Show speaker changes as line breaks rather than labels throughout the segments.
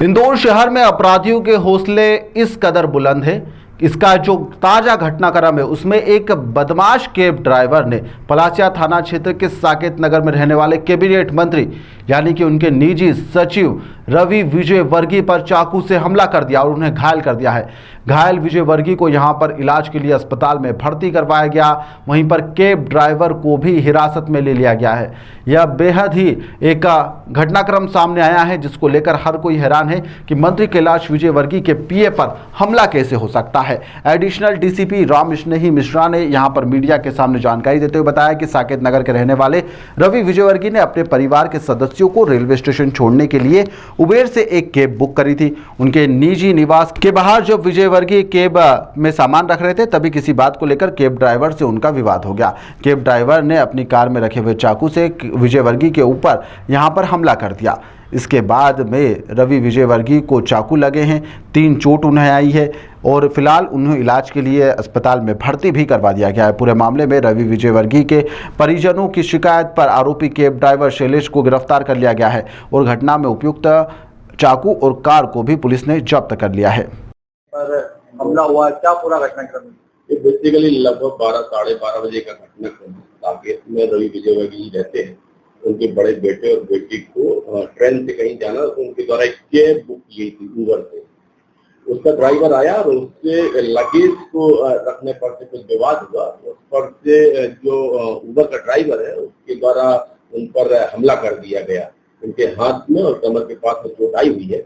इंदौर शहर में अपराधियों के हौसले इस कदर बुलंद है। इसका जो ताजा घटनाक्रम है उसमें एक बदमाश कैब ड्राइवर ने पलासिया थाना क्षेत्र के साकेत नगर में रहने वाले कैबिनेट मंत्री यानी कि उनके निजी सचिव रवि विजय वर्गीय पर चाकू से हमला कर दिया और उन्हें घायल कर दिया है। घायल विजय वर्गीय को यहां पर इलाज के लिए अस्पताल में भर्ती करवाया गया। वहीं पर कैब ड्राइवर को भी हिरासत में ले लिया गया है। यह बेहद ही एक घटनाक्रम सामने आया है जिसको लेकर हर कोई हैरान है कि मंत्री कैलाश विजय वर्गीय के पीए पर हमला कैसे हो सकता है। एडिशनल डीसीपी राम स्नेही मिश्रा ने यहां पर मीडिया के सामने जानकारी देते हुए बताया कि साकेत नगर के रहने वाले रवि विजय वर्गीय ने अपने परिवार के सदस्यों को रेलवे स्टेशन छोड़ने के लिए उबेर से एक कैब बुक करी थी। उनके निजी निवास के बाहर जब विजय वर्गीय कैब में सामान रख रहे थे तभी किसी बात को लेकर कैब ड्राइवर से उनका विवाद हो गया। कैब ड्राइवर ने अपनी कार में रखे हुए चाकू से विजय वर्गीय के ऊपर यहां पर हमला कर दिया। इसके बाद में रवि विजय वर्गीय को चाकू लगे हैं, 3 चोट उन्हें आई है और फिलहाल उन्हें इलाज के लिए अस्पताल में भर्ती भी करवा दिया गया है। पूरे मामले में रवि विजय वर्गीय के परिजनों की शिकायत पर आरोपी कैब ड्राइवर शैलेश को गिरफ्तार कर लिया गया है और घटना में उपयुक्त चाकू और कार को भी पुलिस ने जब्त कर लिया है।
पर हमला हुआ, क्या पूरा घटनाक्रम?
ये बेसिकली लगभग 12 साढ़े 12 बजे का घटनाक्रम है। साकेत में रवि विजय वर्गीय रहते हैं। उनके बड़े बेटे और बेटी को ट्रेन से कहीं जाना, तो उनके द्वारा एक कैब बुक की थी उबर से। उसका ड्राइवर आया और उससे लगेज को रखने पर से कुछ विवाद हुआ। उस पर से जो उबर का ड्राइवर है उसके द्वारा उन पर हमला कर दिया गया। उनके हाथ में और कमर के पास में चोट आई हुई है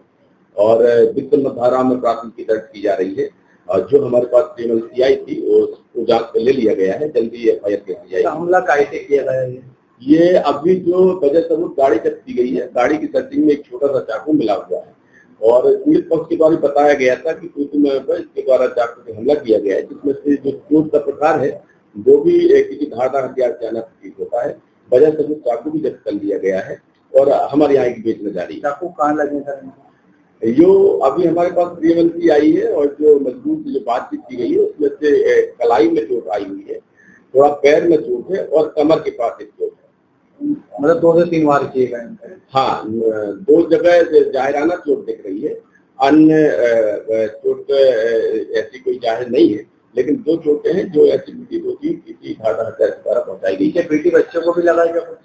और विक्रम धारा में प्राथमिकी दर्ज की जा रही है। और जो हमारे पास क्रिमिनल आई थी उसको जांच कर ले लिया गया है। जल्दी एफआईआर की जाएगी।
हमला कैसे किया गया है?
ये अभी जो वजह सबूत गाड़ी जब्त की गई है, गाड़ी की सर्चिंग में एक छोटा सा चाकू मिला हुआ है और पीड़ित पक्ष के द्वारा बताया गया था कि इसके द्वारा चाकू से हमला किया गया है, जिसमें से जो चोट का प्रकार है वो भी किसी धारदार हथियार से आना प्रतीत होता है। वजह सबूत चाकू भी जब्त कर लिया गया है और हमारे यहाँ की बेचने जारी है।
चाकू कहाँ लगे सर?
जो अभी हमारे पास क्रिमिनल आई है और जो मजबूत जो बातचीत की गई है उसमें से कलाई में चोट आई हुई है, थोड़ा पैर में चोट है और कमर के पास एक चोट है।
मतलब 2 से 3 बार किए गए?
हाँ, 2 जगह जाहिराना चोट दिख रही है। अन्य चोट ऐसी कोई जाहिर नहीं है, लेकिन 2 चोटें हैं जो ऐसी प्रतीत होती है किसी धारदार हथियार के द्वारा पहुंचाई गई है।
बेटी बच्चों को भी लगा क्या कुछ?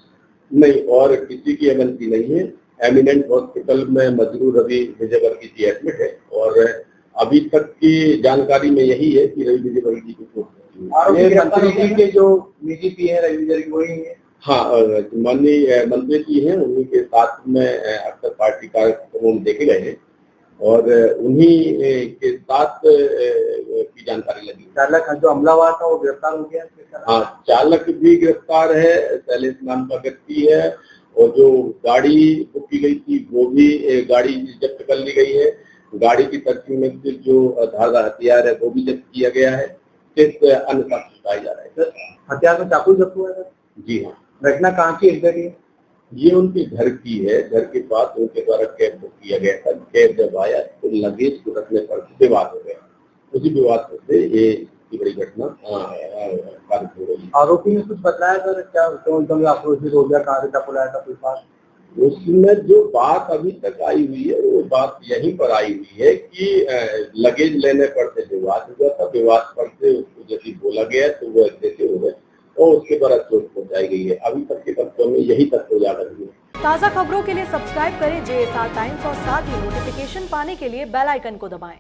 नहीं, और किसी की एमएनसी नहीं है। एमिनेंट हॉस्पिटल में मजरूर रवि विजय वर्गीय जी एडमिट है और अभी तक की जानकारी में यही है कि रवि विजय वर्गीय की चोट
मंत्री जी के जो निजी पी है रवि विजय वही है?
हाँ, माननीय मंत्री जी हैं, उन्हीं के साथ में अक्सर पार्टी कार्यक्रमों में देखे गए हैं और उन्हीं के साथ की जानकारी लगी।
चालक जो हमला हुआ था वो गिरफ्तार हो गया?
हाँ, चालक भी गिरफ्तार है, शैलेश नाम का व्यक्ति है और जो गाड़ी बुक की गई थी वो भी गाड़ी जब्त कर ली गई है। गाड़ी की सर्चिंग में से जो धारदार हथियार है वो भी जब्त किया गया है। अन्य साक्ष्य पाए जा रहे हैं।
हथियार में चाकू जब्त हुआ है?
जी हाँ।
घटना कहाँ की एग्जैक्ट है?
ये उनके घर की है। घर के पास उनके द्वारा कैब बुक किया गया था। कैब जब आया तो लगेज को रखने पर विवाद हो गया। उसी विवाद से ये बड़ी घटना पारित हो रही है।
आरोपी ने कुछ बताया सर? क्या आक्रोशित हो गया, कहाँ से चाकू लाया था? कोई बात
उसमें जो बात अभी तक आई हुई है वो बात यहीं पर आई हुई है कि लगेज लेने पर से विवाद हुआ था। विवाद पर से उसको जैसे बोला गया तो वो ऐसे हो गए और उसके द्वारा चोट पहुंचाई गई है। अभी तक के तथ्यों में यही तथ्य उजागर हुए।
ताज़ा खबरों के लिए सब्सक्राइब करें JSR टाइम्स और साथ ही नोटिफिकेशन पाने के लिए बेल आइकन को दबाएं।